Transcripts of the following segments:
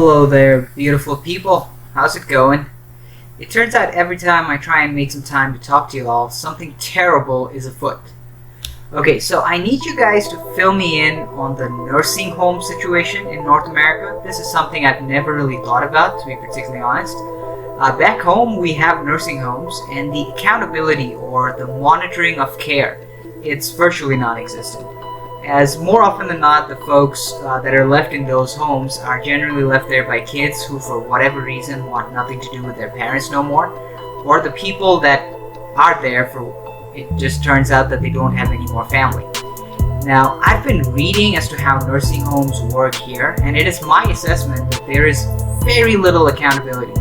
Hello there, beautiful people. How's it going? It turns out every time I try and make some time to talk to you all, something terrible is afoot. Okay, so I need you guys to fill me in on the nursing home situation in North America. This is something I've never really thought about, to be particularly honest. Back home, we have nursing homes, and the accountability or the monitoring of care, it's virtually non-existent. As more often than not, the folks that are left in those homes are generally left there by kids who, for whatever reason, want nothing to do with their parents no more, or the people that are there for it just turns out that they don't have any more family. Now, I've been reading as to how nursing homes work here, and it is my assessment that there is very little accountability.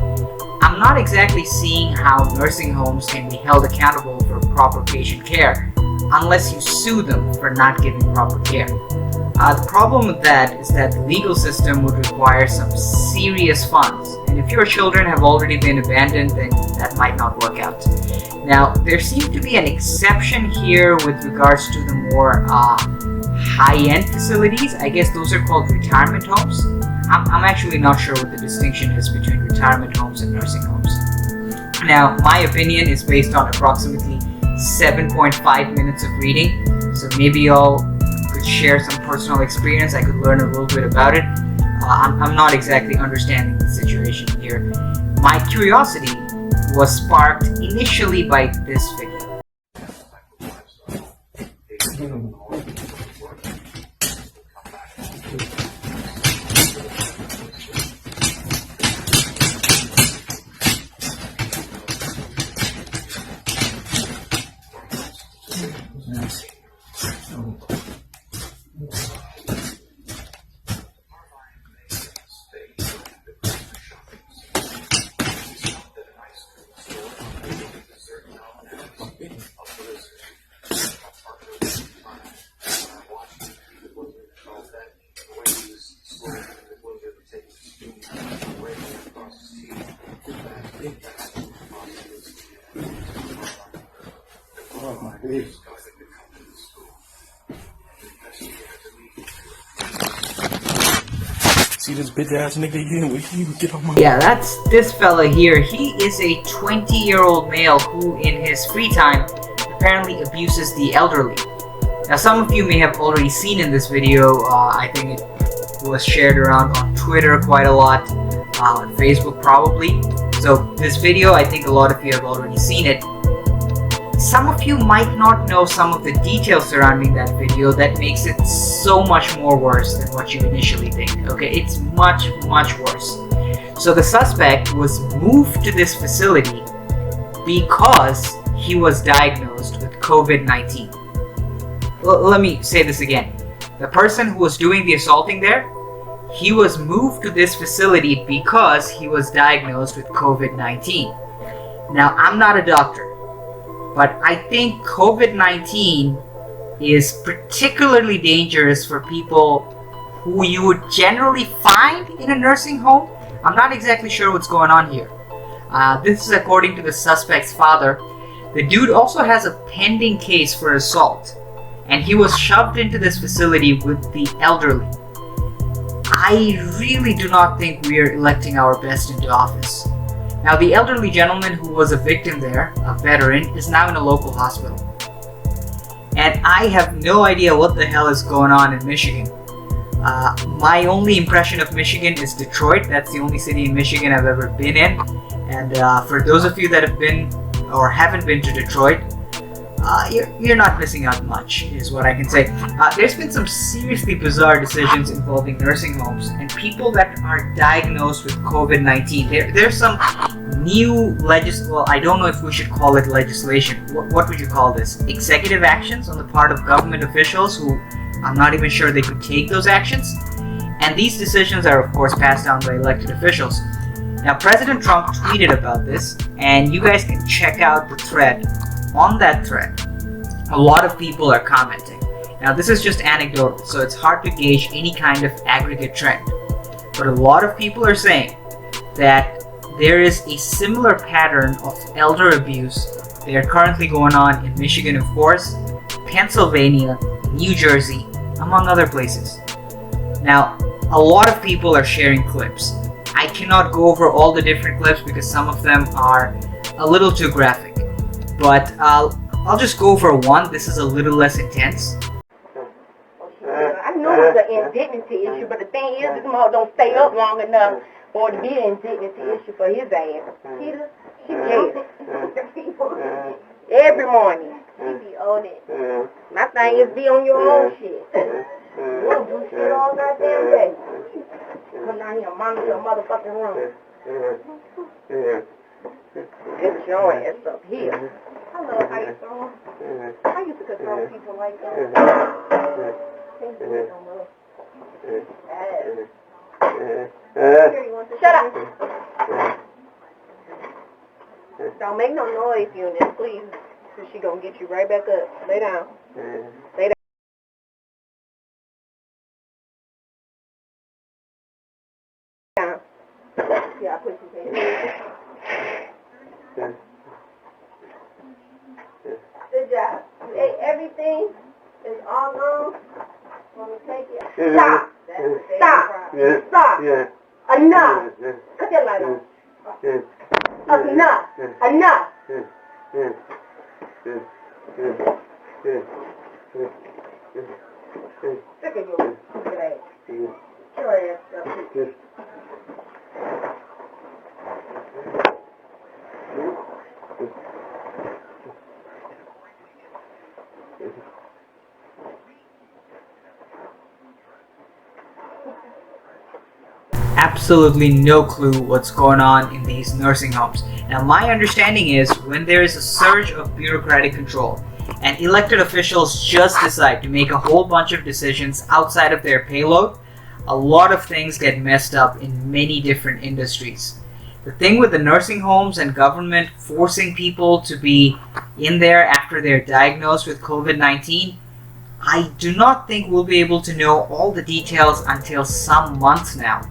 I'm not exactly seeing how nursing homes can be held accountable for proper patient care unless you sue them for not giving proper care. The problem with that is that the legal system would require some serious funds, and if your children have already been abandoned, then that might not work out. Now, there seems to be an exception here with regards to the more high-end facilities. I guess those are called retirement homes. I'm actually not sure what the distinction is between retirement homes and nursing homes. Now, my opinion is based on approximately 7.5 minutes of reading, so maybe y'all could share some personal experience. I could learn a little bit about it. I'm not exactly understanding the situation here. My curiosity was sparked initially by this video. See this bitch ass nigga again? You get on my Yeah, that's this fella here. He is a 20-year-old male who, in his free time, apparently abuses the elderly. Now, some of you may have already seen in this video. I think it was shared around on Twitter quite a lot, on Facebook probably. So this video, I think a lot of you have already seen it. Some of you might not know some of the details surrounding that video that makes it so much more worse than what you initially think. Okay, it's much worse. So the suspect was moved to this facility because he was diagnosed with COVID-19. Let me say this again. The person who was doing the assaulting there, he was moved to this facility because he was diagnosed with COVID-19. Now, I'm not a doctor, but I think COVID-19 is particularly dangerous for people who you would generally find in a nursing home. I'm not exactly sure what's going on here. This is according to the suspect's father. The dude also has a pending case for assault, and he was shoved into this facility with the elderly. I really do not think we are electing our best into office. Now, the elderly gentleman who was a victim there, a veteran, is now in a local hospital. And I have no idea what the hell is going on in Michigan. My only impression of Michigan is Detroit. That's the only city in Michigan I've ever been in. And for those of you that have been or haven't been to Detroit, you're not missing out much, is what I can say. There's been some seriously bizarre decisions involving nursing homes and people that are diagnosed with COVID-19. There's some new well, I don't know if we should call it legislation. What would you call this? Executive actions on the part of government officials who I'm not even sure they could take those actions. And these decisions are, of course, passed down by elected officials. Now, President Trump tweeted about this, and you guys can check out the thread. On that thread, a lot of people are commenting. Now, this is just anecdotal, so it's hard to gauge any kind of aggregate trend. But a lot of people are saying that there is a similar pattern of elder abuse that are currently going on in Michigan, of course, Pennsylvania, New Jersey, among other places. Now, a lot of people are sharing clips. cannot go over all the different clips because some of them are a little too graphic. But I'll just go over one. This is a little less intense. I know it's an indignity issue, but the thing is, this mother don't stay up long enough for it to be an indignity issue for his ass. Yes. Every morning. He be on it. My thing is be on your own shit. You don't do shit all goddamn day. Come down here and monitor your motherfucking room. Get your ass up here. I love how you throw. I used to control people like that. Can't do it no more. Shut up. Don't make no noise, Eunice, please. Cause she gonna get you right back up. Lay down. Lay down. Yeah, I put you there. Good job. Hey, everything is all gone. Want to take it? Stop. Stop. Stop. Enough. Cut that light on. Enough. Enough. Sick of your stupid ass. Get your ass up. Absolutely no clue what's going on in these nursing homes. Now, my understanding is when there is a surge of bureaucratic control and elected officials just decide to make a whole bunch of decisions outside of their payload, a lot of things get messed up in many different industries. The thing with the nursing homes and government forcing people to be in there after they're diagnosed with COVID-19, I do not think we'll be able to know all the details until some months now.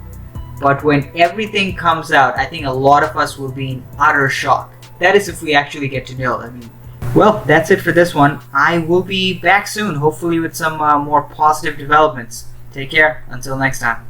But when everything comes out, I think a lot of us will be in utter shock. That is if we actually get to know. Well, that's it for this one. I will be back soon, hopefully with some more positive developments. Take care. Until next time.